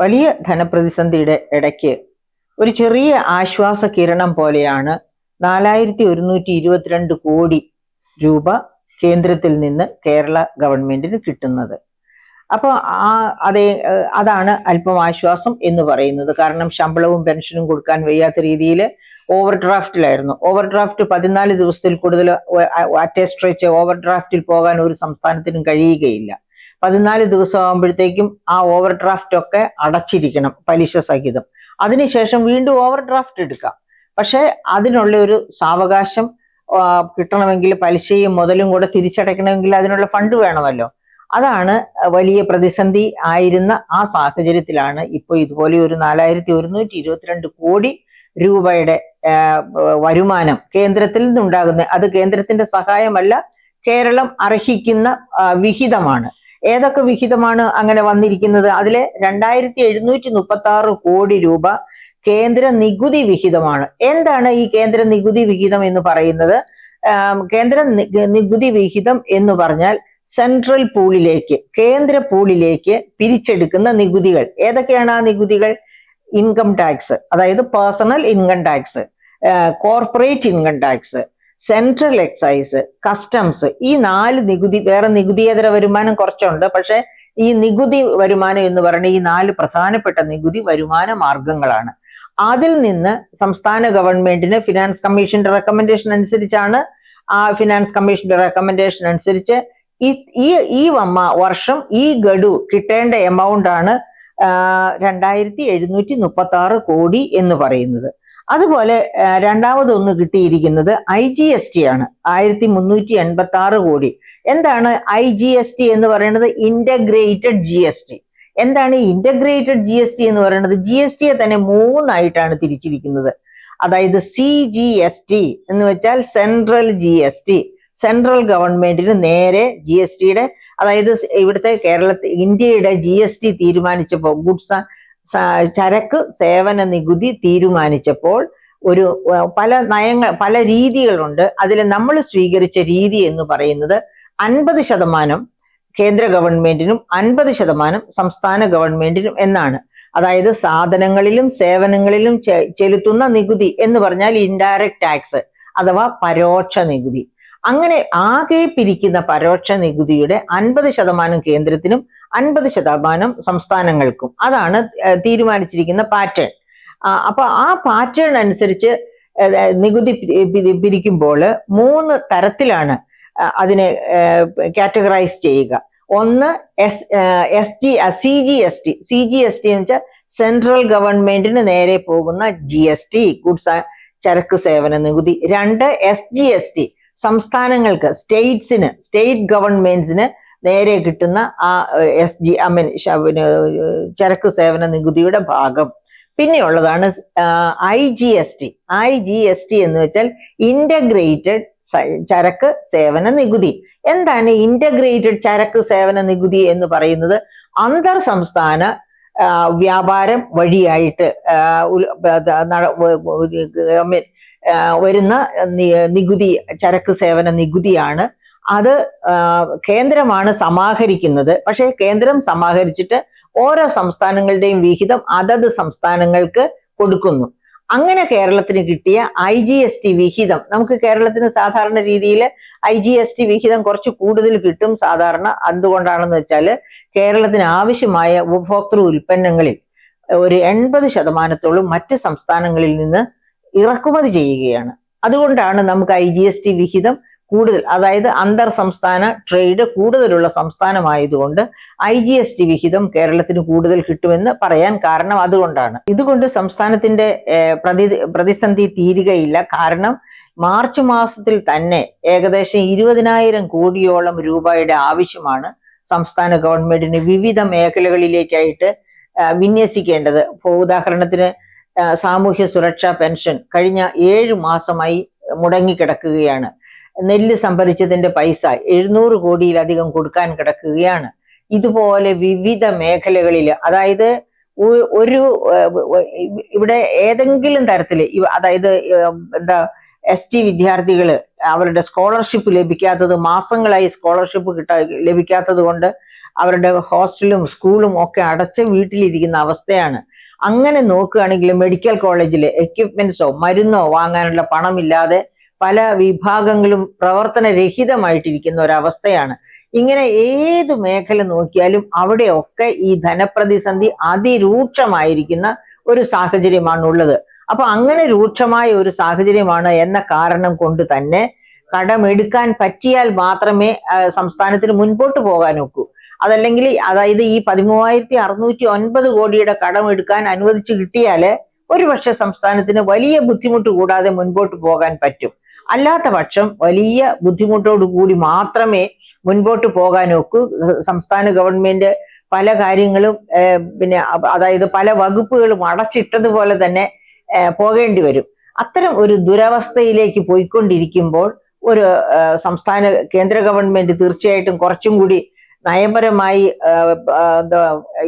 വലിയ ധനപ്രതിസന്ധിയുടെ ഇടയ്ക്ക് ഒരു ചെറിയ ആശ്വാസ കിരണം പോലെയാണ് 4122 കോടി രൂപ കേന്ദ്രത്തിൽ നിന്ന് കേരള ഗവൺമെന്റിന് കിട്ടുന്നത്. അപ്പോൾ അതാണ് അല്പം ആശ്വാസം എന്ന് പറയുന്നത്. കാരണം ശമ്പളവും പെൻഷനും കൊടുക്കാൻ വയ്യാത്ത രീതിയിൽ ഓവർ ഡ്രാഫ്റ്റിലായിരുന്നു. ഓവർ ഡ്രാഫ്റ്റ് 14 ദിവസത്തിൽ കൂടുതൽ അറ്റ് എ സ്ട്രെച്ച് ഓവർ ഡ്രാഫ്റ്റിൽ പോകാൻ ഒരു സംസ്ഥാനത്തിനും കഴിയുകയില്ല. 14 ദിവസം ആകുമ്പോഴത്തേക്കും ആ ഓവർ ഡ്രാഫ്റ്റ് ഒക്കെ അടച്ചിരിക്കണം പലിശ സഹിതം. അതിനുശേഷം വീണ്ടും ഓവർ ഡ്രാഫ്റ്റ് എടുക്കാം. പക്ഷെ അതിനുള്ള ഒരു സാവകാശം കിട്ടണമെങ്കിൽ പലിശയും മുതലും കൂടെ തിരിച്ചടയ്ക്കണമെങ്കിൽ അതിനുള്ള ഫണ്ട് വേണമല്ലോ. അതാണ് വലിയ പ്രതിസന്ധി ആയിരുന്ന ആ സാഹചര്യത്തിലാണ് ഇപ്പോൾ ഇതുപോലെ ഒരു 4122 കോടി രൂപയുടെ വരുമാനം കേന്ദ്രത്തിൽ നിന്നുണ്ടാകുന്നത്. അത് കേന്ദ്രത്തിന്റെ സഹായമല്ല, കേരളം അർഹിക്കുന്ന വിഹിതമാണ്. ഏതൊക്കെ വിഹിതമാണ് അങ്ങനെ വന്നിരിക്കുന്നത്? അതിലെ 2736 കോടി രൂപ കേന്ദ്ര നികുതി വിഹിതമാണ്. എന്താണ് ഈ കേന്ദ്ര നികുതി വിഹിതം എന്ന് പറയുന്നത്? കേന്ദ്ര നികുതി വിഹിതം എന്ന് പറഞ്ഞാൽ സെൻട്രൽ പൂളിലേക്ക്, കേന്ദ്ര പൂളിലേക്ക് പിരിച്ചെടുക്കുന്ന നികുതികൾ. ഏതൊക്കെയാണ് ആ നികുതികൾ? ഇൻകം ടാക്സ്, അതായത് personal income tax, corporate income tax, central excise, customs. ഈ 4 നികുതി. വേറെ നികുതിയേതര വരുമാനം കുറച്ചുണ്ട്. പക്ഷെ ഈ നികുതി വരുമാനം എന്ന് പറയുന്ന ഈ 4 പ്രധാനപ്പെട്ട നികുതി വരുമാന മാർഗങ്ങളാണ്. അതിൽ നിന്ന് സംസ്ഥാന ഗവൺമെന്റിന് ഫിനാൻസ് കമ്മീഷന്റെ റെക്കമെൻഡേഷൻ അനുസരിച്ചാണ്, ആ ഫിനാൻസ് കമ്മീഷന്റെ റെക്കമെൻഡേഷൻ അനുസരിച്ച് ഈ വർഷം ഈ ഗഡു കിട്ടേണ്ട എമൗണ്ട് ആണ് 2736 കോടി എന്ന് പറയുന്നത്. അതുപോലെ രണ്ടാമതൊന്ന് കിട്ടിയിരിക്കുന്നത് IGST ആണ്, 1386 കോടി. എന്താണ് IGST എന്ന് പറയുന്നത്? Integrated GST. എന്താണ് ഇന്റഗ്രേറ്റഡ് GST എന്ന് പറയുന്നത്? GST യെ തന്നെ 3 ആയിട്ടാണ് തിരിച്ചിരിക്കുന്നത്. അതായത് CGST എന്ന് വെച്ചാൽ സെൻട്രൽ GST, സെൻട്രൽ ഗവൺമെന്റിന് നേരെ GSTയുടെ, അതായത് ഇവിടുത്തെ ഇന്ത്യയുടെ GST തീരുമാനിച്ചപ്പോൾ, ഗുഡ്സ് ചരക്ക് സേവന നികുതി തീരുമാനിച്ചപ്പോൾ ഒരു പല രീതികളുണ്ട്. അതിൽ നമ്മൾ സ്വീകരിച്ച രീതി എന്ന് പറയുന്നത് 50% കേന്ദ്ര ഗവൺമെന്റിനും 50% സംസ്ഥാന ഗവൺമെന്റിനും എന്നാണ്. അതായത് സാധനങ്ങളിലും സേവനങ്ങളിലും ചെലുത്തുന്ന നികുതി എന്ന് പറഞ്ഞാൽ ഇൻഡയറക്റ്റ് ടാക്സ് അഥവാ പരോക്ഷ നികുതി. അങ്ങനെ ആകെ പിരിക്കുന്ന പരോക്ഷ നികുതിയുടെ 50% കേന്ദ്രത്തിനും 50% സംസ്ഥാനങ്ങൾക്കും. അതാണ് തീരുമാനിച്ചിരിക്കുന്ന പാറ്റേൺ. അപ്പൊ ആ പാറ്റേൺ അനുസരിച്ച് നികുതി പിരിക്കുമ്പോൾ 3 തരത്തിലാണ് അതിനെ കാറ്റഗറൈസ് ചെയ്യുക. ഒന്ന് CGST എന്ന് വെച്ചാൽ സെൻട്രൽ ഗവൺമെന്റിന് നേരെ പോകുന്ന GST, ഗുഡ്സ് ചരക്ക് സേവന നികുതി. 2 SGST, സംസ്ഥാനങ്ങൾക്ക്, സ്റ്റേറ്റ് ഗവൺമെന്റ്സിന് നേരെ കിട്ടുന്ന ആ ചരക്ക് സേവന നികുതിയുടെ ഭാഗം. പിന്നെയുള്ളതാണ് IGST എന്ന് വെച്ചാൽ ഇന്റഗ്രേറ്റഡ് ചരക്ക് സേവന നികുതി. എന്താണ് ഇന്റഗ്രേറ്റഡ് ചരക്ക് സേവന നികുതി എന്ന് പറയുന്നത്? അന്തർ സംസ്ഥാന വ്യാപാരം വഴിയായിട്ട് വരുന്ന നികുതി, ചരക്ക് സേവന നികുതിയാണ്. അത് കേന്ദ്രമാണ് സമാഹരിക്കുന്നത്. പക്ഷേ കേന്ദ്രം സമാഹരിച്ചിട്ട് ഓരോ സംസ്ഥാനങ്ങളുടെയും വിഹിതം അതത് സംസ്ഥാനങ്ങൾക്ക് കൊടുക്കുന്നു. അങ്ങനെ കേരളത്തിന് കിട്ടിയ IGST വിഹിതം, നമുക്ക് കേരളത്തിന് സാധാരണ രീതിയിൽ IGST വിഹിതം കുറച്ച് കൂടുതൽ കിട്ടും സാധാരണ. എന്തുകൊണ്ടാണെന്ന് വെച്ചാൽ കേരളത്തിന് ആവശ്യമായ ഉപഭോക്തൃ ഉൽപ്പന്നങ്ങളിൽ ഒരു 80% മറ്റ് സംസ്ഥാനങ്ങളിൽ നിന്ന് ഇറക്കുമതി ചെയ്യുകയാണ്. അതുകൊണ്ടാണ് നമുക്ക് IGST വിഹിതം കൂടുതൽ, അതായത് അന്തർ സംസ്ഥാന ട്രേഡ് കൂടുതലുള്ള സംസ്ഥാനമായതുകൊണ്ട് IGST വിഹിതം കേരളത്തിന് കൂടുതൽ കിട്ടുമെന്ന് പറയാൻ കാരണം അതുകൊണ്ടാണ്. ഇതുകൊണ്ട് സംസ്ഥാനത്തിന്റെ പ്രതിസന്ധി തീരുകയില്ല. കാരണം മാർച്ച് മാസത്തിൽ തന്നെ ഏകദേശം 20,000 കോടിയോളം രൂപയുടെ ആവശ്യമാണ് സംസ്ഥാന ഗവൺമെന്റിന് വിവിധ മേഖലകളിലേക്കായിട്ട് വിന്യസിക്കേണ്ടത്. ഉദാഹരണത്തിന് സാമൂഹ്യ സുരക്ഷാ പെൻഷൻ കഴിഞ്ഞ 7 മാസമായി മുടങ്ങിക്കിടക്കുകയാണ്. നെല്ല് സംഭരിച്ചതിന്റെ പൈസ 700 കോടിയിലധികം കൊടുക്കാൻ കിടക്കുകയാണ്. ഇതുപോലെ വിവിധ മേഖലകളിൽ, അതായത് ഇവിടെ ഏതെങ്കിലും തരത്തില്, അതായത് ST വിദ്യാർത്ഥികള് അവരുടെ സ്കോളർഷിപ്പ് ലഭിക്കാത്തത്, മാസങ്ങളായി സ്കോളർഷിപ്പ് ലഭിക്കാത്തത് കൊണ്ട് അവരുടെ ഹോസ്റ്റലും സ്കൂളും ഒക്കെ അടച്ച് വീട്ടിലിരിക്കുന്ന അവസ്ഥയാണ്. അങ്ങനെ നോക്കുകയാണെങ്കിൽ മെഡിക്കൽ കോളേജിലെ എക്യുപ്മെന്റ്സോ മരുന്നോ വാങ്ങാനുള്ള പണമില്ലാതെ പല വിഭാഗങ്ങളും പ്രവർത്തനരഹിതമായിട്ടിരിക്കുന്ന ഒരവസ്ഥയാണ്. ഇങ്ങനെ ഏത് മേഖല നോക്കിയാലും അവിടെയൊക്കെ ഈ ധനപ്രതിസന്ധി അതിരൂക്ഷമായിരിക്കുന്ന ഒരു സാഹചര്യമാണ് ഉള്ളത്. അപ്പൊ അങ്ങനെ രൂക്ഷമായ ഒരു സാഹചര്യമാണ് എന്ന കാരണം കൊണ്ട് തന്നെ കടമെടുക്കാൻ പറ്റിയാൽ മാത്രമേ സംസ്ഥാനത്തിന് മുൻപോട്ട് പോകാൻ ഒക്കൂ. അതല്ലെങ്കിൽ അതായത് ഈ 13,609 കോടിയുടെ കടം എടുക്കാൻ അനുവദിച്ചു കിട്ടിയാല് ഒരുപക്ഷെ സംസ്ഥാനത്തിന് വലിയ ബുദ്ധിമുട്ട് കൂടാതെ മുൻപോട്ട് പോകാൻ പറ്റും. അല്ലാത്ത പക്ഷം വലിയ ബുദ്ധിമുട്ടോടു കൂടി മാത്രമേ മുൻപോട്ട് പോകാൻ ഒക്കൂ. സംസ്ഥാന ഗവൺമെന്റ് പല കാര്യങ്ങളും പിന്നെ അതായത് പല വകുപ്പുകളും അടച്ചിട്ടതുപോലെ തന്നെ പോകേണ്ടി വരും. അത്തരം ഒരു ദുരവസ്ഥയിലേക്ക് പോയിക്കൊണ്ടിരിക്കുമ്പോൾ ഒരു കേന്ദ്ര ഗവൺമെന്റ് തീർച്ചയായിട്ടും കുറച്ചും കൂടി നയപരമായി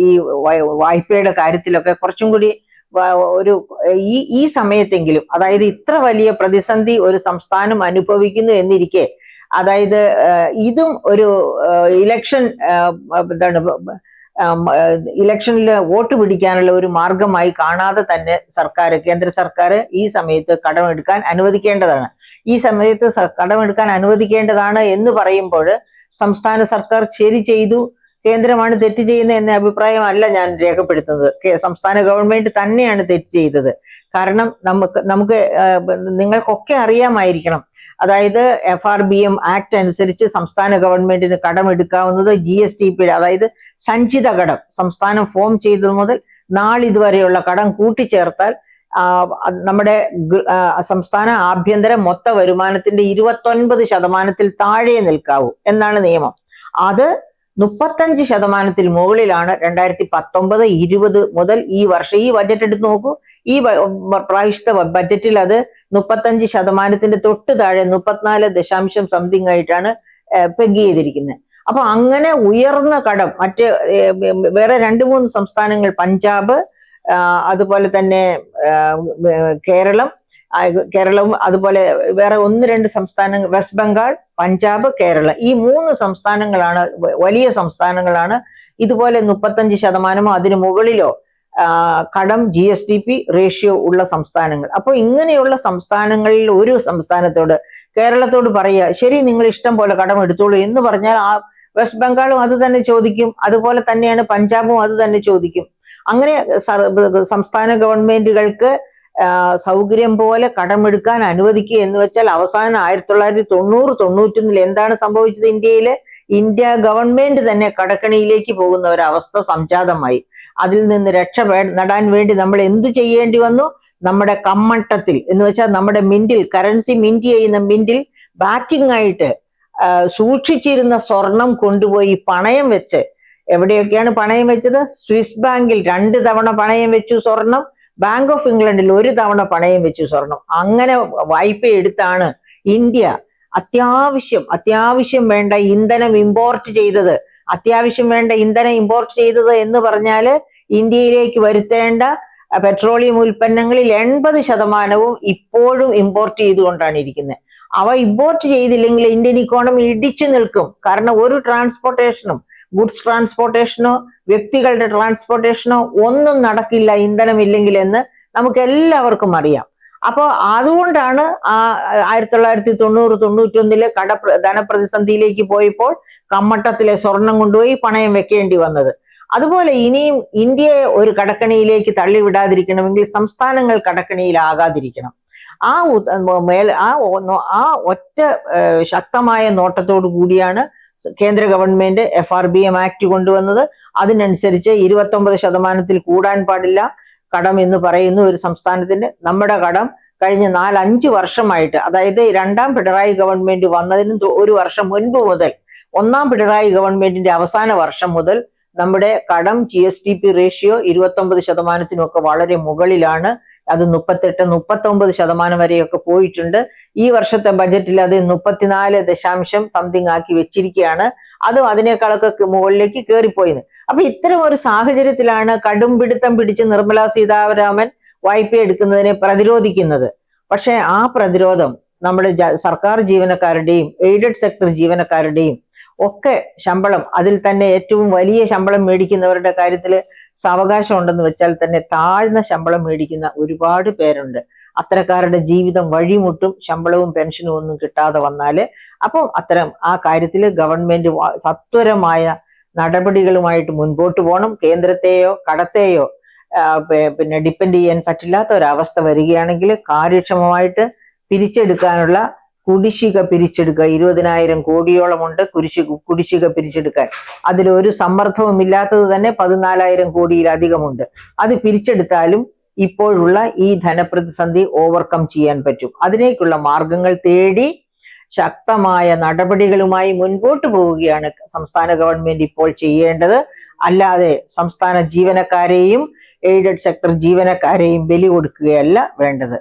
ഈ വായ്പയുടെ കാര്യത്തിലൊക്കെ കുറച്ചും കൂടി ഒരു ഈ സമയത്തെങ്കിലും, അതായത് ഇത്ര വലിയ പ്രതിസന്ധി ഒരു സംസ്ഥാനം അനുഭവിക്കുന്നു എന്നിരിക്കെ, അതായത് ഇതും ഒരു ഇലക്ഷൻ ഇലക്ഷനിൽ വോട്ട് പിടിക്കാനുള്ള ഒരു മാർഗമായി കാണാതെ തന്നെ കേന്ദ്ര സർക്കാർ ഈ സമയത്ത് കടമെടുക്കാൻ അനുവദിക്കേണ്ടതാണ്. ഈ സമയത്ത് കടമെടുക്കാൻ അനുവദിക്കേണ്ടതാണ് എന്ന് പറയുമ്പോൾ സംസ്ഥാന സർക്കാർ ശരി ചെയ്തു, കേന്ദ്രമാണ് തെറ്റ് ചെയ്യുന്നത് എന്ന അഭിപ്രായമല്ല ഞാൻ രേഖപ്പെടുത്തുന്നത്. സംസ്ഥാന ഗവൺമെന്റ് തന്നെയാണ് തെറ്റ് ചെയ്തത്. കാരണം നമുക്ക് നിങ്ങൾക്കൊക്കെ അറിയാമായിരിക്കണം, അതായത് FRBM ആക്ട് അനുസരിച്ച് സംസ്ഥാന ഗവൺമെന്റിന് കടമെടുക്കാവുന്നത് GSTP, അതായത് സഞ്ചിത കടം, സംസ്ഥാനം ഫോം ചെയ്തത് മുതൽ നാളിതുവരെയുള്ള കടം കൂട്ടിച്ചേർത്താൽ നമ്മുടെ സംസ്ഥാന ആഭ്യന്തര മൊത്ത വരുമാനത്തിന്റെ 29% താഴെ നിൽക്കാവൂ എന്നാണ് നിയമം. അത് 35% മുകളിലാണ് 2019-20 മുതൽ ഈ വർഷം. ഈ ബജറ്റ് എടുത്ത് നോക്കൂ, ഈ പ്രാവശ്യത്തെ ബജറ്റിൽ അത് 35% തൊട്ട് താഴെ 34 സംതിങ് ആയിട്ടാണ് പെഗ് ചെയ്തിരിക്കുന്നത്. അപ്പൊ അങ്ങനെ ഉയർന്ന കടം വേറെ 2-3 സംസ്ഥാനങ്ങൾ, പഞ്ചാബ്, അതുപോലെ തന്നെ കേരളവും അതുപോലെ വേറെ 1-2 സംസ്ഥാനങ്ങൾ, വെസ്റ്റ് ബംഗാൾ, പഞ്ചാബ്, കേരളം, ഈ 3 സംസ്ഥാനങ്ങളാണ് വലിയ സംസ്ഥാനങ്ങളാണ്. ഇതുപോലെ 35% അതിന് മുകളിലോ കടം GSTP റേഷ്യോ ഉള്ള സംസ്ഥാനങ്ങൾ. അപ്പോൾ ഇങ്ങനെയുള്ള സംസ്ഥാനങ്ങളിൽ ഒരു സംസ്ഥാനത്തോട്, കേരളത്തോട് പറയുക, ശരി നിങ്ങൾ ഇഷ്ടം പോലെ കടം എടുത്തോളൂ എന്ന് പറഞ്ഞാൽ വെസ്റ്റ് ബംഗാളും അത് തന്നെ ചോദിക്കും, അതുപോലെ തന്നെയാണ് പഞ്ചാബും അത് തന്നെ ചോദിക്കും. അങ്ങനെ സംസ്ഥാന ഗവൺമെന്റുകൾക്ക് സൗകര്യം പോലെ കടമെടുക്കാൻ അനുവദിക്കുക എന്ന് വെച്ചാൽ അവസാനം 1990-91 എന്താണ് സംഭവിച്ചത്? ഇന്ത്യ ഗവൺമെന്റ് തന്നെ കടക്കണിയിലേക്ക് പോകുന്ന ഒരവസ്ഥ സംജാതമായി. അതിൽ നിന്ന് നേടാൻ വേണ്ടി നമ്മൾ എന്ത് ചെയ്യേണ്ടി വന്നു? നമ്മുടെ കമ്മട്ടത്തിൽ എന്ന് വെച്ചാൽ നമ്മുടെ മിന്റിൽ, കറൻസി മിന്റ് ചെയ്യുന്ന മിന്റിൽ ബാക്കിംഗ് ആയിട്ട് സൂക്ഷിച്ചിരുന്ന സ്വർണം കൊണ്ടുപോയി പണയം വെച്ച്, എവിടെയൊക്കെയാണ് പണയം വെച്ചത്? സ്വിസ് ബാങ്കിൽ 2 തവണ പണയം വെച്ചു സ്വർണം, ബാങ്ക് ഓഫ് ഇംഗ്ലണ്ടിൽ 1 തവണ പണയം വെച്ചു സ്വർണം. അങ്ങനെ വായ്പ എടുത്താണ് ഇന്ത്യ അത്യാവശ്യം വേണ്ട ഇന്ധനം ഇമ്പോർട്ട് ചെയ്തത്. എന്ന് പറഞ്ഞാല് ഇന്ത്യയിലേക്ക് വരുത്തേണ്ട പെട്രോളിയം ഉൽപ്പന്നങ്ങളിൽ 80% ഇപ്പോഴും ഇമ്പോർട്ട് ചെയ്തുകൊണ്ടാണ് ഇരിക്കുന്നത്. അവ ഇമ്പോർട്ട് ചെയ്തില്ലെങ്കിൽ ഇന്ത്യൻ ഇക്കോണമി ഇടിച്ചു നിൽക്കും. കാരണം ഒരു ട്രാൻസ്പോർട്ടേഷനും, ഗുഡ്സ് ട്രാൻസ്പോർട്ടേഷനോ വ്യക്തികളുടെ ട്രാൻസ്പോർട്ടേഷനോ ഒന്നും നടക്കില്ല ഇന്ധനമില്ലെങ്കിൽ എന്ന് നമുക്ക് എല്ലാവർക്കും അറിയാം. അപ്പോൾ അതുകൊണ്ടാണ് 1990-91 ധനപ്രതിസന്ധിയിലേക്ക് പോയപ്പോൾ കമ്മട്ടത്തിലെ സ്വർണം കൊണ്ടുപോയി പണയം വെക്കേണ്ടി വന്നത്. അതുപോലെ ഇനിയും ഇന്ത്യയെ ഒരു കടക്കണിയിലേക്ക് തള്ളിവിടാതിരിക്കണമെങ്കിൽ സംസ്ഥാനങ്ങൾ കടക്കണിയിലാകാതിരിക്കണം. ആ ഒറ്റ ശക്തമായ നോട്ടത്തോടു കൂടിയാണ് കേന്ദ്ര ഗവൺമെന്റ് FRBM ആക്ട് കൊണ്ടുവന്നത്. അതിനനുസരിച്ച് 29% കൂടാൻ പാടില്ല കടം എന്ന് പറയുന്ന ഒരു സംസ്ഥാനത്തിന്. നമ്മുടെ കടം കഴിഞ്ഞ 4-5 വർഷമായിട്ട്, അതായത് 2ാം പിണറായി ഗവൺമെന്റ് വന്നതിന് 1 വർഷം മുൻപ് മുതൽ, 1ാം പിണറായി ഗവൺമെന്റിന്റെ അവസാന വർഷം മുതൽ നമ്മുടെ കടം GSTP റേഷ്യോ 29%-ഒക്കെ വളരെ മുകളിലാണ്. അത് 38-39% വരെയൊക്കെ പോയിട്ടുണ്ട്. ഈ വർഷത്തെ ബജറ്റിൽ അത് 34 സംതിങ് ആക്കി വെച്ചിരിക്കുകയാണ്. അതും അതിനേക്കാളൊക്കെ മുകളിലേക്ക് കയറിപ്പോയിന്ന്. അപ്പൊ ഇത്തരം ഒരു സാഹചര്യത്തിലാണ് കടുംപിടുത്തം പിടിച്ച് നിർമ്മലാ സീതാരാമൻ വായ്പ എടുക്കുന്നതിനെ പ്രതിരോധിക്കുന്നത്. പക്ഷെ ആ പ്രതിരോധം നമ്മുടെ സർക്കാർ ജീവനക്കാരുടെയും എയ്ഡഡ് സെക്ടർ ജീവനക്കാരുടെയും ഒക്കെ ശമ്പളം, അതിൽ തന്നെ ഏറ്റവും വലിയ ശമ്പളം മേടിക്കുന്നവരുടെ കാര്യത്തിൽ സാവകാശം ഉണ്ടെന്ന് വെച്ചാൽ തന്നെ താഴ്ന്ന ശമ്പളം മേടിക്കുന്ന ഒരുപാട് പേരുണ്ട്. അത്തരക്കാരുടെ ജീവിതം വഴിമുട്ടും ശമ്പളവും പെൻഷനും ഒന്നും കിട്ടാതെ വന്നാല്. അപ്പം ആ കാര്യത്തിൽ ഗവൺമെന്റ് സത്വരമായ നടപടികളുമായിട്ട് മുൻപോട്ട് പോകണം. കേന്ദ്രത്തെയോ കടത്തെയോ പിന്നെ ഡിപ്പെൻഡ് ചെയ്യാൻ പറ്റില്ലാത്ത ഒരവസ്ഥ വരികയാണെങ്കിൽ കാര്യക്ഷമമായിട്ട് പിരിച്ചെടുക്കാനുള്ള കുടിശ്ശിക പിരിച്ചെടുക്കുക. 20,000 കോടിയോളമുണ്ട് കുടിശ്ശിക പിരിച്ചെടുക്കാൻ. അതിലൊരു സമ്മർദ്ദവും ഇല്ലാത്തത് തന്നെ 14,000 കോടിയിലധികമുണ്ട്. അത് പിരിച്ചെടുത്താലും ഇപ്പോഴുള്ള ഈ ധനപ്രതിസന്ധി ഓവർകം ചെയ്യാൻ പറ്റും. അതിനേക്കുള്ള മാർഗങ്ങൾ തേടി ശക്തമായ നടപടികളുമായി മുൻപോട്ട് പോവുകയാണ് സംസ്ഥാന ഗവൺമെന്റ് ഇപ്പോൾ ചെയ്യേണ്ടത്. അല്ലാതെ സംസ്ഥാന ജീവനക്കാരെയും എയ്ഡഡ് സെക്ടർ ജീവനക്കാരെയും ബലി കൊടുക്കുകയല്ല വേണ്ടത്.